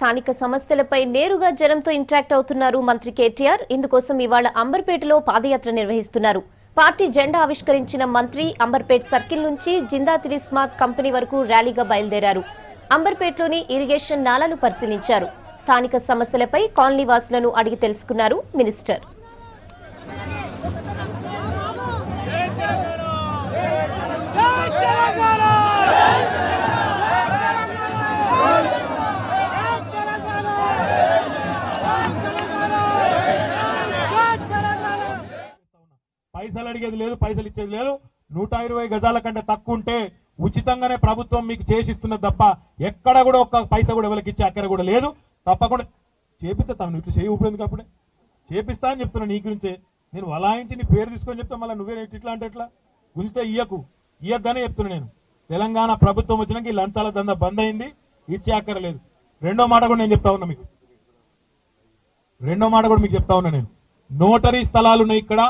స్థానిక సమస్యలపై నేరుగా జనంతో ఇంటరాక్ట్ అవుతున్నారు మంత్రి కేటీఆర్. ఇందుకోసం ఇవాళ అంబర్పేటలో పాదయాత్ర నిర్వహిస్తున్నారు. పార్టీ జెండా ఆవిష్కరించిన మంత్రి అంబర్పేట్ సర్కిల్ నుంచి జిందాల్ ఇస్మాత్ కంపెనీ వరకు ర్యాలీగా బయలుదేరారు. అంబర్పేటలోని ఇరిగేషన్ నాలాను పరిశీలించారు. స్థానిక సమస్యలపై కాలనీ వాసులను అడిగి తెలుసుకున్నారు మినిస్టర్. పైసలు అడిగేది లేదు, పైసలు ఇచ్చేది లేదు. 120 గజాల కంటే తక్కువ ఉంటే ఉచితంగానే ప్రభుత్వం మీకు చేసిస్తున్నది తప్ప ఎక్కడ కూడా ఒక్క పైసా కూడా ఎవరికి ఇచ్చే అక్కడ కూడా లేదు. తప్పకుండా చేపిస్తాను. ఇట్లా చేయి ఊపిరింది అప్పుడే చేపిస్తా అని చెప్తున్నా. నీ గురించే నేను వలాయించి నీ పేరు తీసుకొని చెప్తా. మళ్ళీ నువ్వే ఇట్లా అంటే ఎట్లా గుంజితే ఇయ్యొద్దనే చెప్తున్నా. నేను తెలంగాణ ప్రభుత్వం వచ్చినాక ఈ లంచాల దందా బంద్ అయింది, ఇచ్చే అక్కర్లేదు. రెండో మాట కూడా నేను చెప్తా ఉన్నా మీకు. చెప్తా ఉన్నా నేను. నోటరీ స్థలాలు ఉన్నాయి ఇక్కడ,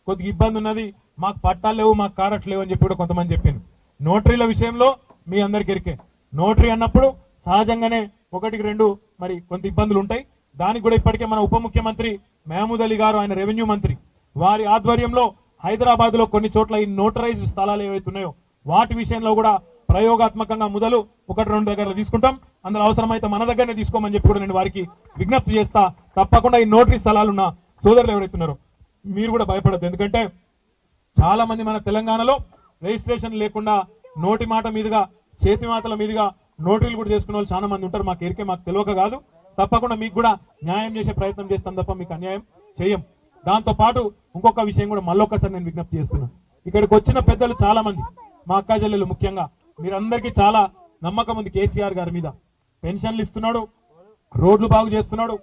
కొద్దిగా ఇబ్బంది ఉన్నది, మాకు పట్టాలు లేవు, మాకు కారట్లు లేవు అని చెప్పి కూడా కొంతమంది చెప్పాను. నోటరీల విషయంలో మీ అందరికి ఎరికే. నోటరీ అన్నప్పుడు సహజంగానే 1-2 మరి కొంత ఇబ్బందులు ఉంటాయి. దానికి కూడా ఇప్పటికే మన ఉప ముఖ్యమంత్రి మహమూద్ అలీ గారు, ఆయన రెవెన్యూ మంత్రి, వారి ఆధ్వర్యంలో హైదరాబాద్ లో కొన్ని చోట్ల ఈ నోటరైజ్డ్ స్థలాలు ఏవైతే ఉన్నాయో వాటి విషయంలో కూడా ప్రయోగాత్మకంగా మొదలు 1-2 దగ్గర తీసుకుంటాం. అందులో అవసరమైతే మన దగ్గరనే తీసుకోమని చెప్పి కూడా నేను వారికి విజ్ఞప్తి చేస్తా. తప్పకుండా ఈ నోటరీ స్థలాలున్న సోదరులు ఎవరైతే ఉన్నారో మీరు కూడా భయపడద్దు. ఎందుకంటే చాలా మంది మన తెలంగాణలో రిజిస్ట్రేషన్ లేకుండా నోటి మాట మీదుగా, చేతి మాటల మీదుగా నోటరీలు కూడా చేసుకునే వాళ్ళు చాలా మంది ఉంటారు. మాకు ఎరికే, మాకు తెలియక కాదు. తప్పకుండా మీకు కూడా న్యాయం చేసే ప్రయత్నం చేస్తాం తప్ప మీకు అన్యాయం చేయం. దాంతో పాటు ఇంకొక విషయం కూడా మళ్ళొక్కసారి నేను విజ్ఞప్తి చేస్తున్నాను. ఇక్కడికి వచ్చిన పెద్దలు చాలా మంది, మా అక్క చెల్లెలు ముఖ్యంగా, మీరందరికీ చాలా నమ్మకం ఉంది కేసీఆర్ గారి మీద. పెన్షన్లు ఇస్తున్నాడు, రోడ్లు బాగు చేస్తున్నాడు,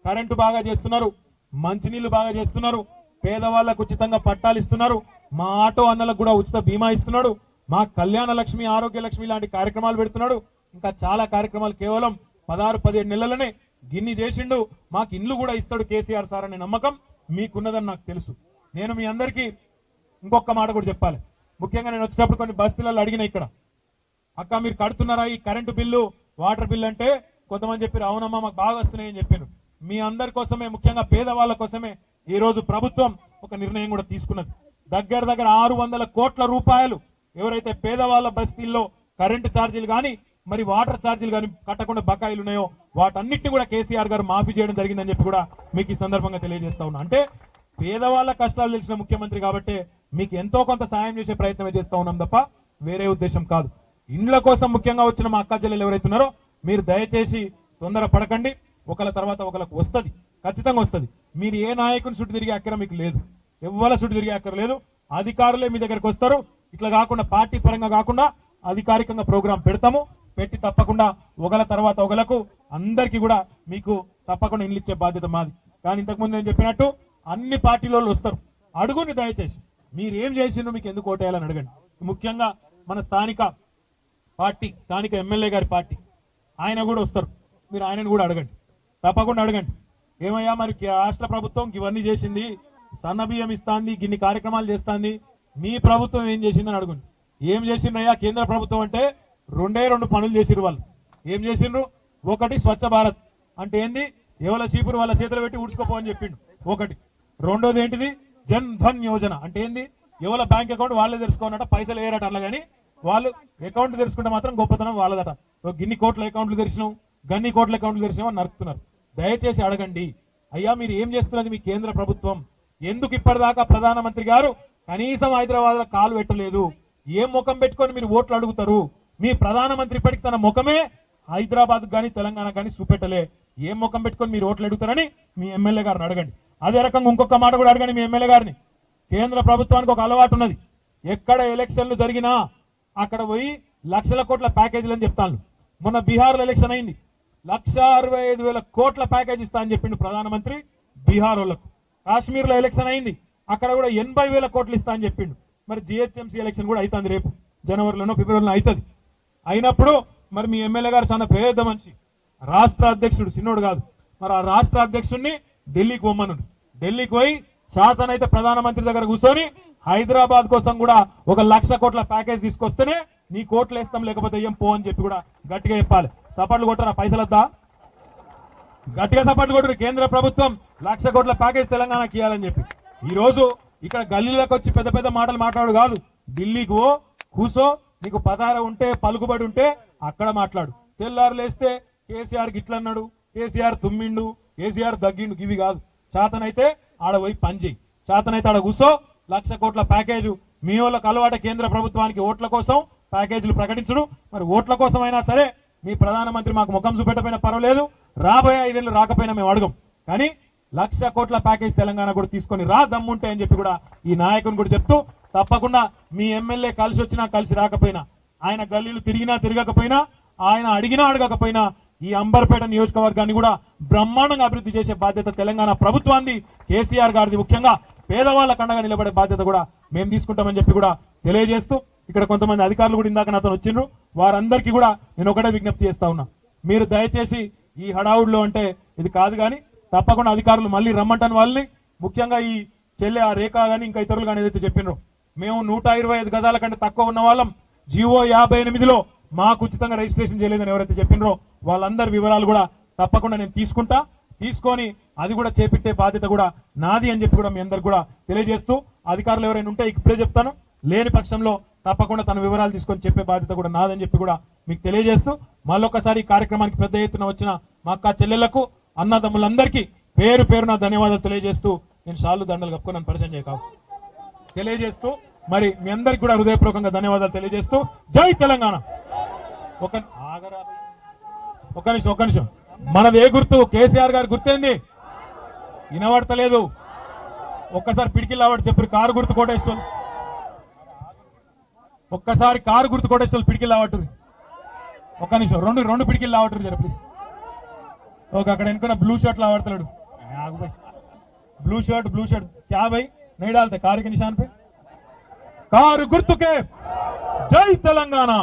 కరెంటు బాగా చేస్తున్నారు, మంచినీళ్లు బాగా చేస్తున్నారు, పేదవాళ్లకు ఉచితంగా పట్టాలు ఇస్తున్నారు, మా ఆటో అన్నలకు కూడా ఉచిత బీమా ఇస్తున్నాడు, మా కళ్యాణ లక్ష్మి, ఆరోగ్య లక్ష్మి లాంటి కార్యక్రమాలు పెడుతున్నాడు. ఇంకా చాలా కార్యక్రమాలు కేవలం 16-17 నెలలనే గిన్ని చేసిండు. మాకు ఇండ్లు కూడా ఇస్తాడు కేసీఆర్ సార్ అనే నమ్మకం మీకున్నదని నాకు తెలుసు. నేను మీ అందరికీ ఇంకొక మాట కూడా చెప్పాలి. ముఖ్యంగా నేను వచ్చేటప్పుడు కొన్ని బస్తీలలో అడిగిన, ఇక్కడ అక్క మీరు కడుతున్నారా ఈ కరెంటు బిల్లు, వాటర్ బిల్లు అంటే కొంతమంది చెప్పారు అవునమ్మా మాకు బాగా వస్తున్నాయని చెప్పాను. మీ అందరి కోసమే, ముఖ్యంగా పేదవాళ్ళ కోసమే ఈ రోజు ప్రభుత్వం ఒక నిర్ణయం కూడా తీసుకున్నది. దగ్గర 600 కోట్ల రూపాయలు ఎవరైతే పేదవాళ్ళ బస్తీల్లో కరెంటు ఛార్జీలు కానీ మరి వాటర్ ఛార్జీలు కానీ కట్టకుండా బకాయిలు ఉన్నాయో వాటన్నిటిని కూడా కేసీఆర్ గారు మాఫీ చేయడం జరిగిందని చెప్పి కూడా మీకు ఈ సందర్భంగా తెలియజేస్తా ఉన్నా. అంటే పేదవాళ్ళ కష్టాలు తెలిసిన ముఖ్యమంత్రి కాబట్టి మీకు ఎంతో కొంత సాయం చేసే ప్రయత్నమే చేస్తా ఉన్నాం తప్ప వేరే ఉద్దేశం కాదు. ఇండ్ల కోసం ముఖ్యంగా వచ్చిన మా అక్క చెల్లెలు ఎవరైతే ఉన్నారో మీరు దయచేసి తొందర పడకండి. ఒకళ్ళ తర్వాత ఒకళ్ళకు వస్తుంది, ఖచ్చితంగా వస్తుంది. మీరు ఏ నాయకుని చుట్టూ తిరిగే అక్కర మీకు లేదు, ఎవ్వల చుట్టూ తిరిగే అక్కర లేదు. అధికారులే మీ దగ్గరకు వస్తారు. ఇట్లా కాకుండా పార్టీ పరంగా కాకుండా అధికారికంగా ప్రోగ్రాం పెడతాము. పెట్టి తప్పకుండా ఒకళ్ళ తర్వాత ఒకళ్ళకు అందరికీ కూడా మీకు తప్పకుండా ఇండ్లు ఇచ్చే బాధ్యత మాది. కానీ ఇంతకుముందు నేను చెప్పినట్టు అన్ని పార్టీల వాళ్ళు వస్తారు. అడుగుని దయచేసి మీరు ఏం చేసిండ్రు, మీకు ఎందుకు ఓటేయాలని అడగండి. ముఖ్యంగా మన స్థానిక పార్టీ, స్థానిక ఎమ్మెల్యే గారి పార్టీ ఆయన కూడా వస్తారు. మీరు ఆయనను కూడా అడగండి, తప్పకుండా అడగండి. ఏమయ్యా మరి రాష్ట్ర ప్రభుత్వం ఇవన్నీ చేసింది, సన్న బియ్యం ఇస్తాంది, గిన్ని కార్యక్రమాలు చేస్తాంది, మీ ప్రభుత్వం ఏం చేసిందని అడగండి. ఏం చేసిండ్రయ్యా కేంద్ర ప్రభుత్వం అంటే 2 పనులు చేసిరు వాళ్ళు. ఏం చేసిండ్రు? ఒకటి స్వచ్ఛ భారత్ అంటే ఏంది, ఎవల చీపురు వాళ్ళ చేతులు పెట్టి ఊడ్చుకోపోని చెప్పిండు ఒకటి. రెండోది ఏంటిది, జన్ ధన్ యోజన అంటే ఏంది, ఎవల బ్యాంక్ అకౌంట్ వాళ్ళే తెరుచుకోనట, పైసలు వేయరట. అట్లా కానీ వాళ్ళు అకౌంట్ తెరుచుకుంటే మాత్రం గొప్పతనం వాళ్ళదట. గిన్ని కోట్ల అకౌంట్లు తెరిచినాం, గన్ని కోట్ల అకౌంట్లు తెరిచినాం అని నరుకుతున్నారు. దయచేసి అడగండి, అయ్యా మీరు ఏం చేస్తున్నది మీ కేంద్ర ప్రభుత్వం? ఎందుకు ఇప్పటిదాకా ప్రధానమంత్రి గారు కనీసం హైదరాబాద్ లో కాలు పెట్టలేదు? ఏం ముఖం పెట్టుకొని మీరు ఓట్లు అడుగుతారు? మీ ప్రధానమంత్రి ఇప్పటికి తన ముఖమే హైదరాబాద్ కానీ తెలంగాణ కానీ చూపెట్టలే. ఏం ముఖం పెట్టుకొని మీరు ఓట్లు అడుగుతారని మీ ఎమ్మెల్యే గారిని అడగండి. అదే రకంగా ఇంకొక మాట కూడా అడగండి మీ ఎమ్మెల్యే గారిని. కేంద్ర ప్రభుత్వానికి ఒక అలవాటు ఉన్నది, ఎక్కడ ఎలక్షన్లు జరిగినా అక్కడ పోయి లక్షల కోట్ల ప్యాకేజీలు అని చెప్తాను. మొన్న బీహార్లో ఎలక్షన్ అయింది, 1,65,000 కోట్ల ప్యాకేజ్ ఇస్తా అని చెప్పిండు ప్రధానమంత్రి బీహార్ వాళ్ళకు. కాశ్మీర్లో ఎలక్షన్ అయింది, అక్కడ కూడా 80,000 కోట్లు ఇస్తా అని చెప్పిండు. మరి జిహెచ్ఎంసీ ఎలక్షన్ కూడా అవుతుంది, రేపు జనవరిలోనో ఫిబ్రవరిలో అవుతుంది. అయినప్పుడు మరి మీ ఎమ్మెల్యే గారు చాలా పేద మనిషి, రాష్ట్ర అధ్యక్షుడు, చిన్నోడు కాదు. మరి ఆ రాష్ట్ర అధ్యక్షుడిని ఢిల్లీకి పోమ్మను. ఢిల్లీకి పోయి శాతనైతే ప్రధానమంత్రి దగ్గర కూర్చొని హైదరాబాద్ కోసం కూడా 1,00,000 కోట్ల ప్యాకేజ్ తీసుకొస్తేనే నీ కోట్లు వేస్తాం, లేకపోతే ఏం పో అని చెప్పి కూడా గట్టిగా చెప్పాలి. సపాట్లు కొట్టరా, పైసలద్దా? గట్టిగా సపోర్ట్ కొట్టు. కేంద్ర ప్రభుత్వం 1,00,000 కోట్ల ప్యాకేజ్ తెలంగాణకి ఇవ్వాలని చెప్పి ఈ రోజు ఇక్కడ గల్లీలోకి వచ్చి పెద్ద పెద్ద మాటలు మాట్లాడు కాదు. ఢిల్లీకి ఓ కూసో, నీకు పదార ఉంటే పలుకుబడి ఉంటే అక్కడ మాట్లాడు. తెల్లారు లేస్తే కేసీఆర్ గిట్ల అన్నాడు, కేసీఆర్ తుమ్మిండు, కేసీఆర్ దగ్గిండు, ఇవి కాదు. చేతనైతే ఆడ పోయి పని చేయి, చేతనైతే ఆడ కూసో. 1,00,000 కోట్ల ప్యాకేజు మీ వాళ్ళకి అలవాట కేంద్ర ప్రభుత్వానికి ఓట్ల కోసం ప్యాకేజీలు ప్రకటించడు. మరి ఓట్ల కోసం అయినా సరే మీ ప్రధానమంత్రి మాకు ముఖం చూపెట్టపోయినా పర్వాలేదు, రాబోయే 5 ఏళ్ళు రాకపోయినా మేము అడగం. కానీ 1,00,000 కోట్ల ప్యాకేజ్ తెలంగాణ కూడా తీసుకొని రా దమ్ముంటే అని చెప్పి కూడా ఈ నాయకుని కూడా చెప్తూ, తప్పకుండా మీ ఎమ్మెల్యే కలిసి వచ్చినా కలిసి రాకపోయినా, ఆయన గల్లీలు తిరిగినా తిరగకపోయినా, ఆయన అడిగినా అడగకపోయినా ఈ అంబర్పేట నియోజకవర్గాన్ని కూడా బ్రహ్మాండంగా అభివృద్ధి చేసే బాధ్యత తెలంగాణ ప్రభుత్వాన్ని, కేసీఆర్ గారిది. ముఖ్యంగా పేదవాళ్ళ కండగా నిలబడే బాధ్యత కూడా మేము తీసుకుంటామని చెప్పి కూడా తెలియజేస్తూ, ఇక్కడ కొంతమంది అధికారులు కూడా ఇందాక నాతో వచ్చిండ్రు. వారందరికీ కూడా నేను ఒకటే విజ్ఞప్తి చేస్తా ఉన్నా, మీరు దయచేసి ఈ హడావుడిలో అంటే ఇది కాదు, కానీ తప్పకుండా అధికారులు మళ్ళీ రమ్మంటాను వాళ్ళని. ముఖ్యంగా ఈ చెల్లె ఆ రేఖ కానీ ఇంకా ఇతరులు కానీ ఏదైతే చెప్పినరో, మేము 125 గజాల కంటే తక్కువ ఉన్న వాళ్ళం, జీవో 58లో మాకు ఉచితంగా రిజిస్ట్రేషన్ చేయలేదని ఎవరైతే చెప్పినరో వాళ్ళందరి వివరాలు కూడా తప్పకుండా నేను తీసుకొని అది కూడా చేపట్టే బాధ్యత కూడా నాది అని చెప్పి కూడా మీ అందరికి కూడా తెలియజేస్తూ, అధికారులు ఎవరైనా ఉంటే ఇప్పుడే చెప్తాను, లేని పక్షంలో తప్పకుండా తన వివరాలు తీసుకొని చెప్పే బాధ్యత కూడా నాదని చెప్పి కూడా మీకు తెలియజేస్తూ, మళ్ళొకసారి ఈ కార్యక్రమానికి పెద్ద ఎత్తున వచ్చిన మా అక్క చెల్లెళ్లకు, అన్నదమ్ములందరికీ పేరు పేరున ధన్యవాదాలు తెలియజేస్తూ, నేను షాలు దండలు కప్పుకొని నన్ను పరిచయం చేయకావు తెలియజేస్తూ, మరి మీ అందరికి కూడా హృదయపూర్వకంగా ధన్యవాదాలు తెలియజేస్తూ, జై తెలంగాణ. ఒక నిమిషం మనది ఏ గుర్తు? కేసీఆర్ గారి గుర్తేంది? వినబడతలేదు. ఒక్కసారి పిడికిల్ ఆవాడు చెప్పు. కారు గుర్తు కోటేశ్వరు, ఒక్కసారి కారు గుర్తు కోటేశ్వరు పిడికిల్ ఆవట్టు. ఒక్క నిమిషం, రెండు పిడికిల్ ఆవట్టు జర ప్లీజ్. ఓకే, అక్కడ ఎన్నుకున్న బ్లూ షర్ట్ ఆడతాడు. ब्लू शर्ट क्या भाई नहीं डालते कार के निशान पे? कार गुर्तु के जय तेलंगाना,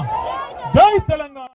जय तेलंगाना।